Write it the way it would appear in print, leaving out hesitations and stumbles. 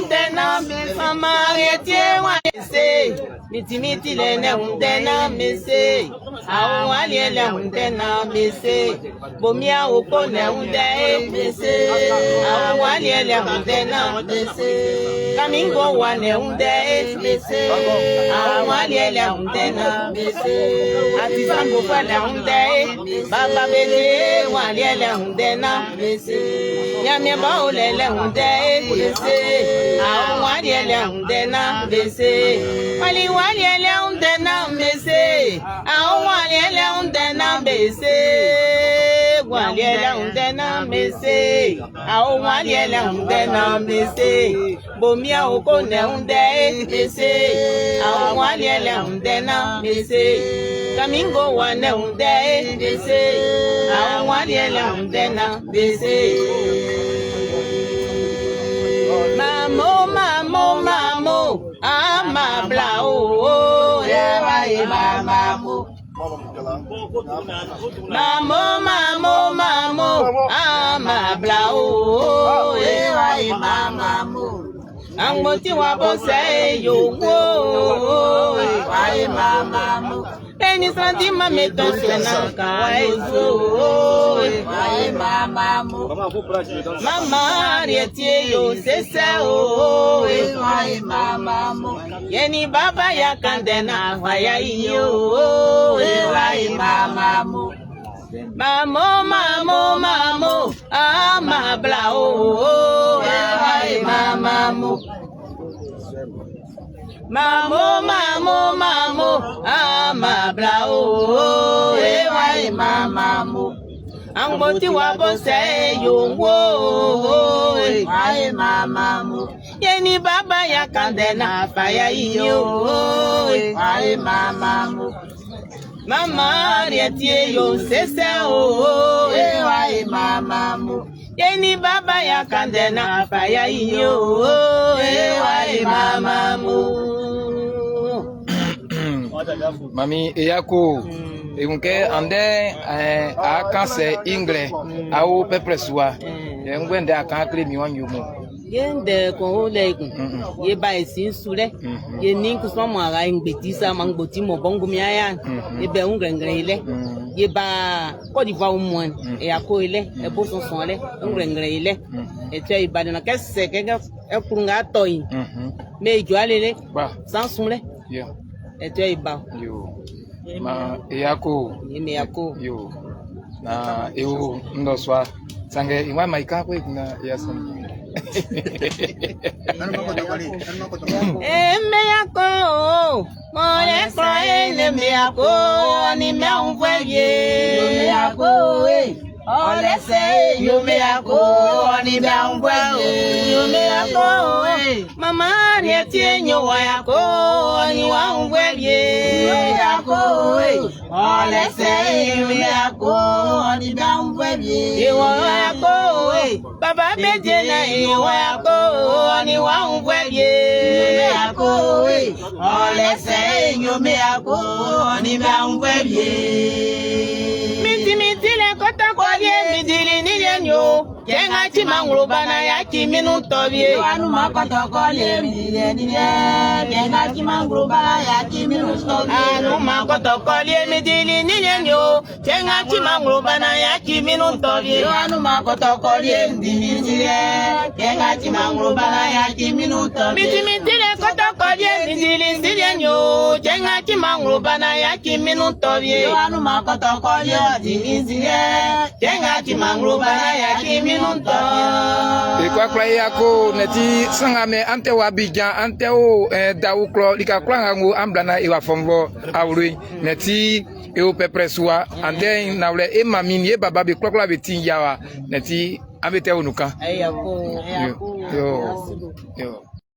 undena Mama tie wa se Miti le undena mese Awali le undena mese Bomia oko le unde mese Awali le undena mese Kamingo wa le unde mese Awali le undena mese Ati sambo fa le unde Baba bele wa le undena mese Nyame ba ole le unde mese Awali le undena mese Wali le undena mese Awali le undena mese Wali le undena mese Awali le undena mese Bomia oko ne unde mese Awali le undena mese Kamingo wa ne unde mese Awali le undena mese Mamo mamo mamo ama bla o e mamo mamo mamo ama bla o e mamo Angoti wa bose yo wo e mamo Eni santi mame tosena kaezo e mamo Mama rietie yo sese o e mamo Yeni baba ya kandena faya iyo e mamo Mamo ama bla o e mamo Mamo ama bla o e mamo Angoti wa bose yo wo e mamo Yeni baba ya kandena faya iyo e mamo Mama rietie yo sese o e mamo Yeni baba ya kandena faya iyo e mamo Mami eyako egunke ande a kanse ingle awo pepreswa ngwende akan kle mi wan yumo Yende ko legun ye ba esin sure ye nin ku so mo ara ngbeti sa ma ngboti mo bongo mi aya ye be ngrenngren ile ye ba ko di va mo e ako ile e bo so son ile ngrenngren ile e te Ibadan ke se ke e kurunga toyin me jo alele sans sunle yeah e te Iba yo ma eyako yo na eu ndoswa sange inwa maika ko kuna yasan Meyako, mole croye meyako, ni me unfeye. Meyako, ole se yo meyako, ni me unfeye. Meyako, mama rietie nyo wayako, ni wa unfeye. Meyako, ole se yo meyako, ni me unfeye. Iwayako, baba beje na iwayako, ni wa unfeye. Meyako, ole se yo meyako, ni me unfeye. Miti le kota kwalie midili nilenyo. Jenga chimangro bana ya chiminu tobie. Wanu makoto kwalie midili nilenyo. Jenga chimangro bana ya chiminu tobie. Anu makoto kwalie midili nilenyo. Jenga chimangro bana ya chiminu tobie. Wanu makoto kwalie midili nilenyo. Jenga chimangro bana ya chiminu tobie. Miti le kota kwalie midili nilenyo. Jenga chimangro bana ya chiminu tobie. Wanu makoto kwalie midili nilenyo. Jenga chimangro bana ya chiminu. Kwa kwa yako neti sangame ante wa Abidjan ante o dauklo likakla ngo amblana iwa fongo awri neti e pepreswa ande nawle e mamini e baba be klokla betin yawa neti abete onuka ayako yo